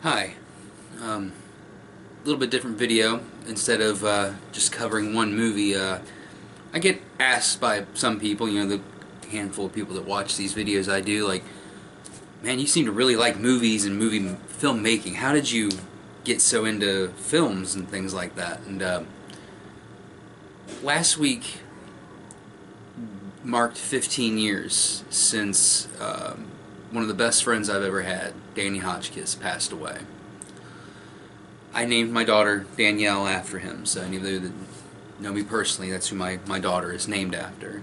Hi. A little bit different video. Instead of just covering one movie, I get asked by some people, the handful of people that watch these videos I do, like, man, you seem to really like movies and movie filmmaking. How did you get so into films and things like that? And last week marked 15 years since one of the best friends I've ever had, Danny Hotchkiss, passed away. I named my daughter Danielle after him, so any of you that know me personally, that's who my daughter is named after.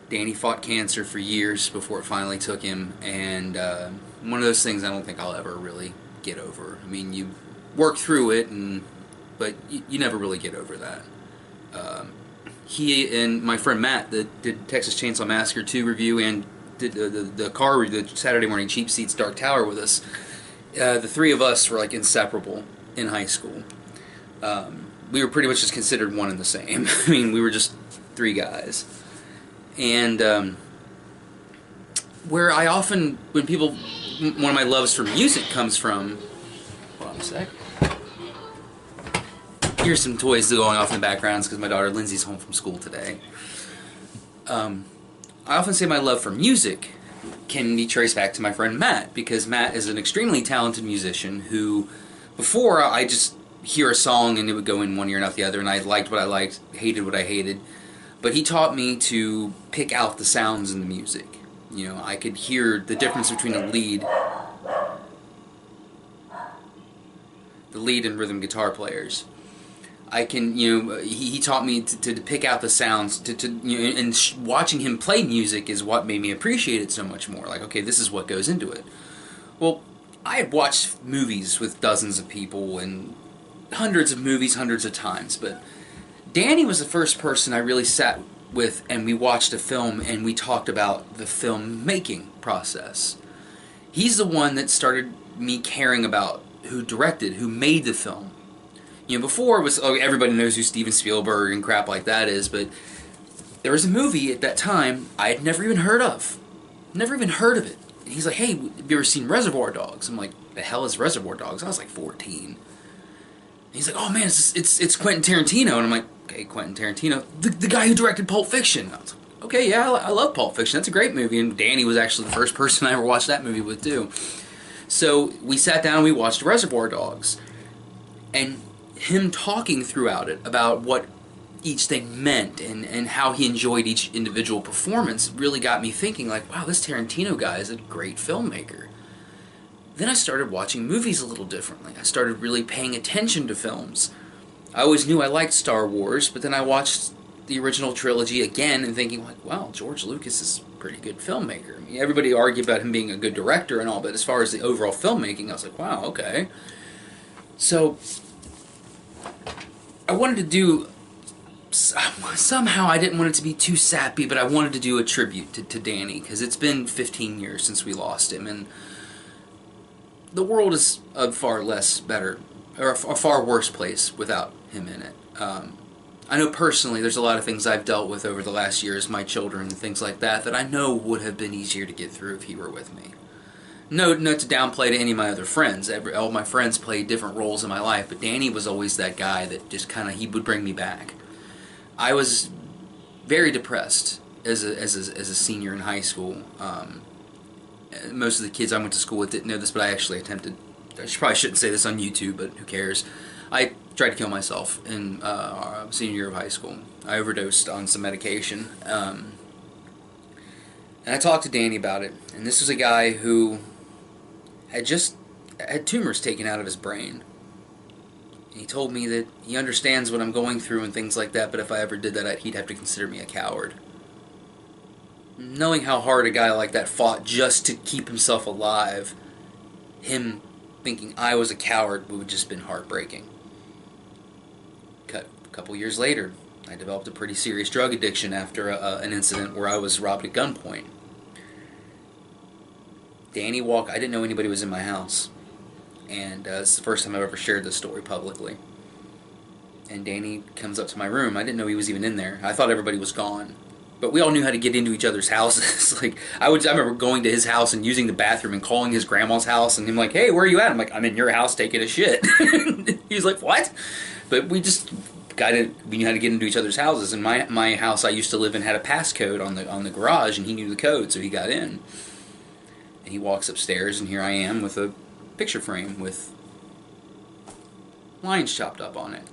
Danny fought cancer for years before it finally took him, and one of those things I don't think I'll ever really get over. I mean, you work through it, but you never really get over that. He and my friend Matt that did Texas Chainsaw Massacre 2 review and did the Saturday Morning Cheap Seats Dark Tower with us. The three of us were like inseparable in high school. We were pretty much just considered one and the same. I mean, we were just three guys. And where I often, when people, one of my loves for music comes from, hold on a sec. Here's some toys going off in the backgrounds because my daughter Lindsay's home from school today. I often say my love for music can be traced back to my friend Matt, because Matt is an extremely talented musician who, before, I just hear a song and it would go in one ear and out the other, and I liked what I liked, hated what I hated. But he taught me to pick out the sounds in the music. I could hear the difference between the lead and rhythm guitar players. I can, he taught me to pick out the sounds, and watching him play music is what made me appreciate it so much more. Like, okay, this is what goes into it. Well, I had watched movies with dozens of people and hundreds of movies hundreds of times, but Danny was the first person I really sat with and we watched a film and we talked about the film making process. He's the one that started me caring about who directed, who made the film. Before it was, everybody knows who Steven Spielberg and crap like that is, but there was a movie at that time I had never even heard of. Never even heard of it. And he's like, hey, have you ever seen Reservoir Dogs? I'm like, the hell is Reservoir Dogs? I was like 14. And he's like, oh man, it's Quentin Tarantino. And I'm like, okay, Quentin Tarantino, the guy who directed Pulp Fiction. I was like, okay, yeah, I love Pulp Fiction. That's a great movie. And Danny was actually the first person I ever watched that movie with, too. So we sat down and we watched Reservoir Dogs. And him talking throughout it about what each thing meant and how he enjoyed each individual performance really got me thinking, like, wow, this Tarantino guy is a great filmmaker. Then I started watching movies a little differently. I started really paying attention to films. I always knew I liked Star Wars, but then I watched the original trilogy again and thinking, like, wow, George Lucas is a pretty good filmmaker. I mean, everybody argued about him being a good director and all, but as far as the overall filmmaking, I was like, wow, okay. So I wanted to do, somehow I didn't want it to be too sappy, but I wanted to do a tribute to Danny, because it's been 15 years since we lost him, and the world is a far less better, or a far worse place without him in it. I know personally there's a lot of things I've dealt with over the last years, my children and things like that I know would have been easier to get through if he were with me. No to downplay to any of my other friends. All my friends played different roles in my life, but Danny was always that guy that just kind of, he would bring me back. I was very depressed as a senior in high school. Most of the kids I went to school with didn't know this, but I actually attempted, probably shouldn't say this on YouTube, but who cares. I tried to kill myself in senior year of high school. I overdosed on some medication. And I talked to Danny about it, and this was a guy who had tumors taken out of his brain. And he told me that he understands what I'm going through and things like that, but if I ever did that, he'd have to consider me a coward. Knowing how hard a guy like that fought just to keep himself alive, him thinking I was a coward would have just been heartbreaking. A couple years later, I developed a pretty serious drug addiction after an incident where I was robbed at gunpoint. Danny I didn't know anybody was in my house, and it's the first time I've ever shared this story publicly. And Danny comes up to my room. I didn't know he was even in there. I thought everybody was gone. but we all knew how to get into each other's houses. Like I remember going to his house and using the bathroom and calling his grandma's house and him like, "Hey, where are you at?" I'm like, "I'm in your house taking a shit." He's like, "What?" But we knew how to get into each other's houses. And my house I used to live in had a passcode on the garage, and he knew the code, so he got in. And he walks upstairs, and here I am with a picture frame with lines chopped up on it.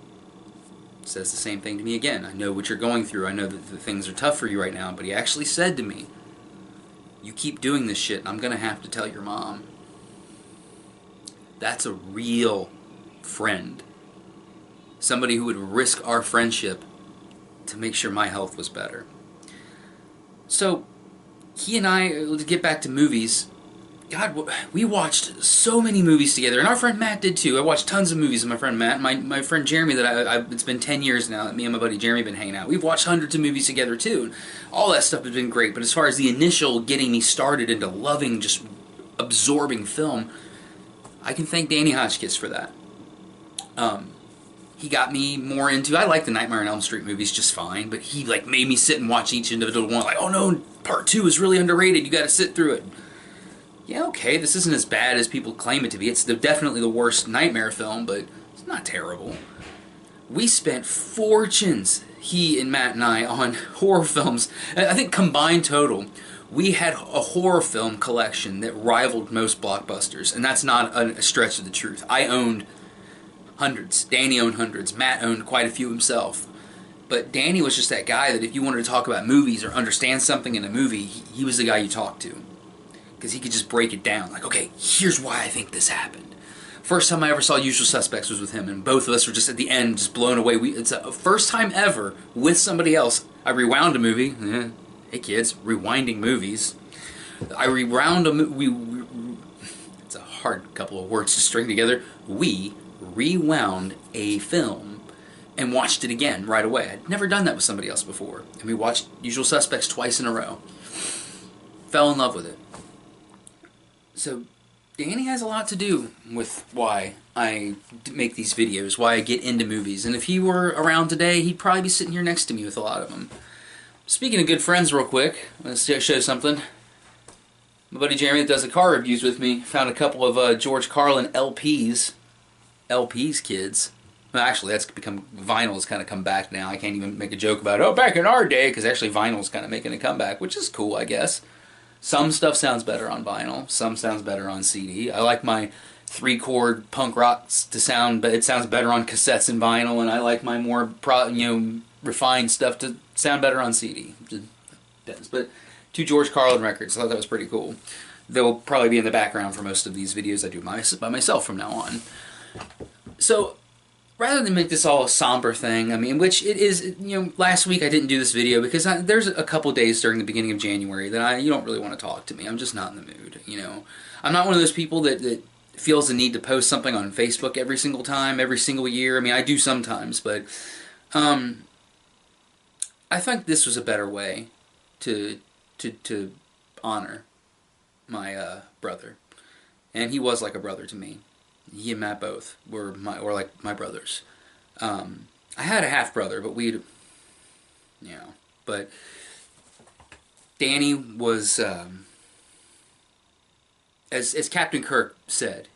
Says the same thing to me again. "I know what you're going through. I know that the things are tough for you right now." But he actually said to me, "You keep doing this shit, and I'm going to have to tell your mom." That's a real friend. Somebody who would risk our friendship to make sure my health was better. So, he and I, to get back to movies, God, we watched so many movies together, and our friend Matt did too. I watched tons of movies with my friend Matt. My friend Jeremy, that it's been 10 years now that me and my buddy Jeremy have been hanging out. We've watched hundreds of movies together too. All that stuff has been great, but as far as the initial getting me started into loving, just absorbing film, I can thank Danny Hotchkiss for that. He got me more into, I like the Nightmare on Elm Street movies just fine, but he like made me sit and watch each individual one, like, "Oh no, part 2 is really underrated, you gotta sit through it." Yeah, okay, this isn't as bad as people claim it to be. It's definitely the worst Nightmare film, but it's not terrible. We spent fortunes, he and Matt and I, on horror films. I think combined total, we had a horror film collection that rivaled most blockbusters, and that's not a stretch of the truth. I owned hundreds. Danny owned hundreds. Matt owned quite a few himself. But Danny was just that guy that if you wanted to talk about movies or understand something in a movie, he was the guy you talked to. Because he could just break it down. Like, okay, here's why I think this happened. First time I ever saw Usual Suspects was with him, and both of us were just at the end, just blown away. It's a first time ever with somebody else. I rewound a movie. Hey kids, rewinding movies. I rewound a movie. It's a hard couple of words to string together. We rewound a film and watched it again right away. I'd never done that with somebody else before. And we watched Usual Suspects twice in a row. Fell in love with it. So, Danny has a lot to do with why I make these videos, why I get into movies. And if he were around today, he'd probably be sitting here next to me with a lot of them. Speaking of good friends real quick, let's show something. My buddy Jeremy that does the car reviews with me found a couple of George Carlin LPs. LPs, kids. Well, actually, that's become, vinyl's kind of come back now. I can't even make a joke about, oh, back in our day, because actually vinyl's kind of making a comeback, which is cool, I guess. Some stuff sounds better on vinyl. Some sounds better on CD. I like my 3-chord punk rocks to sound, but it sounds better on cassettes and vinyl, and I like my more refined stuff to sound better on CD. But 2 George Carlin records. I thought that was pretty cool. They'll probably be in the background for most of these videos I do by myself from now on. So, rather than make this all a somber thing, I mean, which it is, last week I didn't do this video because there's a couple days during the beginning of January that you don't really want to talk to me. I'm just not in the mood, I'm not one of those people that feels the need to post something on Facebook every single time, every single year. I mean, I do sometimes, but I think this was a better way to honor my brother. And he was like a brother to me. He and Matt both were like my brothers. I had a half brother, but but Danny was, as Captain Kirk said,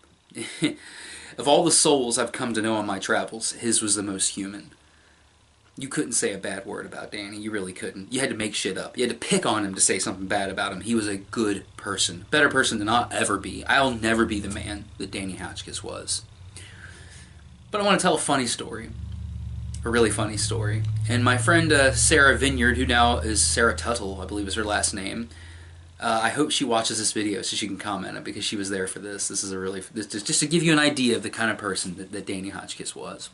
of all the souls I've come to know on my travels, his was the most human. You couldn't say a bad word about Danny. You really couldn't. You had to make shit up. You had to pick on him to say something bad about him. He was a good person. Better person than I'll ever be. I'll never be the man that Danny Hotchkiss was. But I want to tell a funny story. A really funny story. And my friend Sarah Vineyard, who now is Sarah Tuttle, I believe is her last name, I hope she watches this video so she can comment on it because she was there for this. This is just to give you an idea of the kind of person that Danny Hotchkiss was.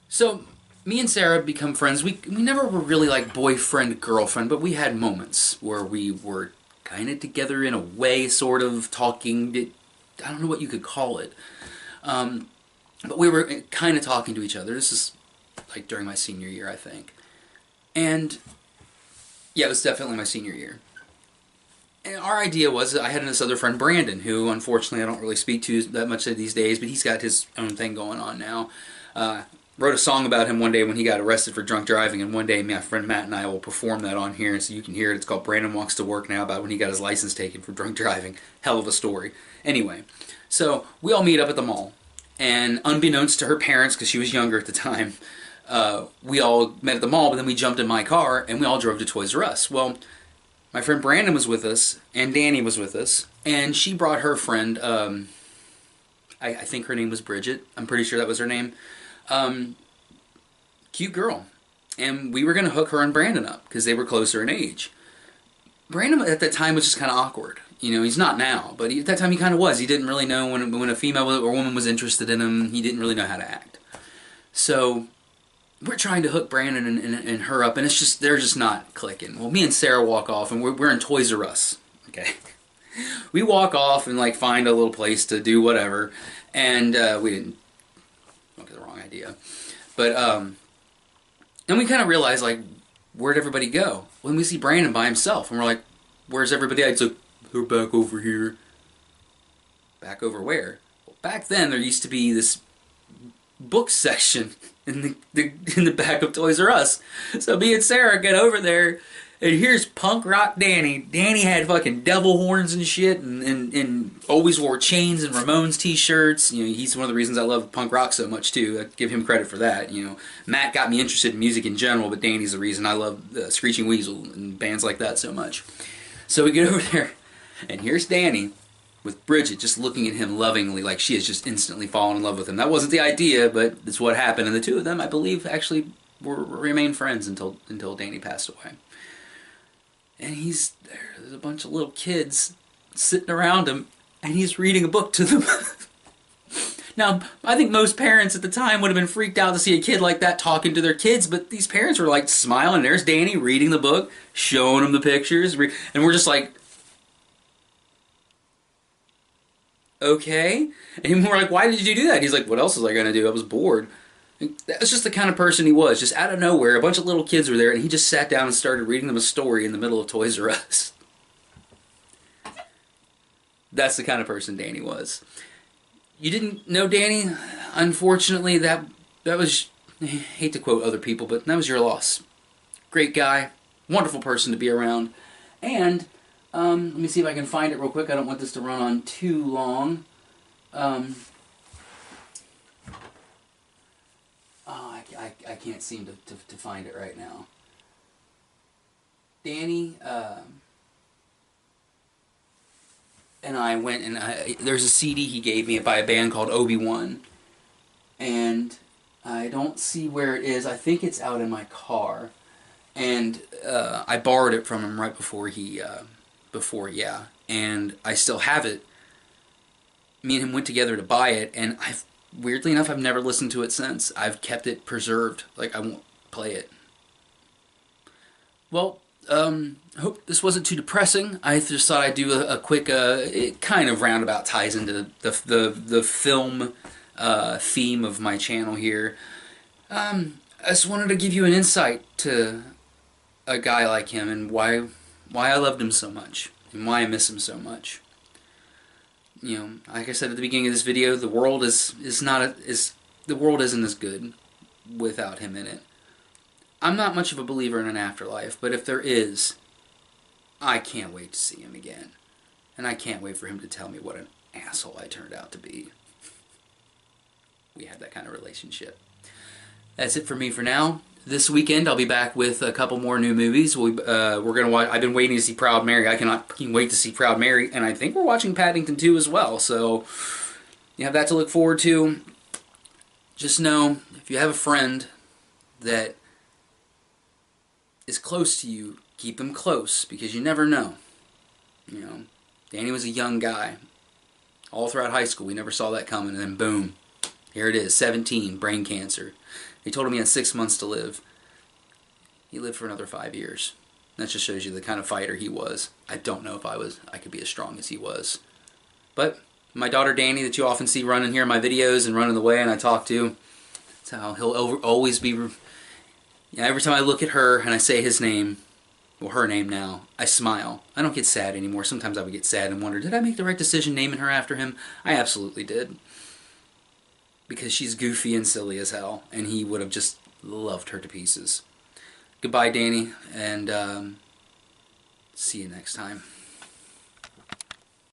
So, me and Sarah become friends. We never were really like boyfriend, girlfriend, but we had moments where we were kind of together in a way, sort of talking. I don't know what you could call it. But we were kind of talking to each other. This is like during my senior year, I think. And yeah, it was definitely my senior year. And our idea was that I had this other friend, Brandon, who unfortunately I don't really speak to that much these days, but he's got his own thing going on now. wrote a song about him one day when he got arrested for drunk driving, and one day my friend Matt and I will perform that on here, and so you can hear it. It's called Brandon Walks to Work Now, about when he got his license taken for drunk driving. Hell of a story. Anyway, so we all meet up at the mall, and unbeknownst to her parents, because she was younger at the time, we all met at the mall, but then we jumped in my car, and we all drove to Toys R Us. Well, my friend Brandon was with us, and Danny was with us, and she brought her friend, I think her name was Bridget. I'm pretty sure that was her name. Cute girl. And we were going to hook her and Brandon up because they were closer in age. Brandon at that time was just kind of awkward. You know, he's not now, but at that time he kind of was. He didn't really know when a female or woman was interested in him. He didn't really know how to act. So we're trying to hook Brandon and her up, and it's just, they're just not clicking. Well, me and Sarah walk off, and we're in Toys R Us. Okay. We walk off and like find a little place to do whatever, and we didn't. Okay, the wrong idea. But and we kind of realized, like, where'd everybody go? When we see Brandon by himself, and we're like, where's everybody at? It's like, they're back over here. Back over where? Well, back then there used to be this book section in the back of Toys R Us. So me and Sarah get over there, and here's punk rock Danny. Danny had fucking devil horns and shit, and always wore chains and Ramones t-shirts. You know, he's one of the reasons I love punk rock so much too. I give him credit for that. You know, Matt got me interested in music in general, but Danny's the reason I love Screeching Weasel and bands like that so much. So we get over there, and here's Danny with Bridget just looking at him lovingly, like she has just instantly fallen in love with him. That wasn't the idea, but it's what happened, and the two of them, I believe, actually remained friends until Danny passed away. And there's a bunch of little kids sitting around him, and he's reading a book to them. Now, I think most parents at the time would have been freaked out to see a kid like that talking to their kids, but these parents were like smiling. There's Danny reading the book, showing them the pictures, and we're just like, okay. And we're like, why did you do that? He's like, what else was I going to do? I was bored. That was just the kind of person he was. Just out of nowhere, a bunch of little kids were there, and he just sat down and started reading them a story in the middle of Toys R Us. That's the kind of person Danny was. You didn't know Danny? Unfortunately, that was, I hate to quote other people, but that was your loss. Great guy, wonderful person to be around. And, let me see if I can find it real quick. I don't want this to run on too long. I can't seem to find it right now. Danny and I went, and there's a CD he gave me by a band called Obi-Wan, and I don't see where it is. I think it's out in my car, and I borrowed it from him right before and I still have it. Me and him went together to buy it, and weirdly enough, I've never listened to it since. I've kept it preserved. Like, I won't play it. Well, I hope this wasn't too depressing. I just thought I'd do a quick, it kind of roundabout ties into the film theme of my channel here. I just wanted to give you an insight to a guy like him and why I loved him so much and why I miss him so much. You know, like I said at the beginning of this video, the world the world isn't as good without him in it. I'm not much of a believer in an afterlife, but if there is, I can't wait to see him again. And I can't wait for him to tell me what an asshole I turned out to be. We had that kind of relationship. That's it for me for now. This weekend I'll be back with a couple more new movies. We're gonna watch. I've been waiting to see Proud Mary. I cannot wait to see Proud Mary, and I think we're watching Paddington 2 as well. So you have that to look forward to. Just know, if you have a friend that is close to you, keep him close, because you never know. You know, Danny was a young guy. All throughout high school, we never saw that coming, and then boom, here it is, 17, brain cancer. They told him he had 6 months to live. He lived for another 5 years. That just shows you the kind of fighter he was. I don't know if I could be as strong as he was. But my daughter Danny, that you often see running here in my videos and running the way and I talk to, that's how he'll always be. Yeah, every time I look at her and I say his name, or her name now, I smile. I don't get sad anymore. Sometimes I would get sad and wonder, did I make the right decision naming her after him? I absolutely did. because she's goofy and silly as hell, and he would have just loved her to pieces. Goodbye, Danny, and see you next time.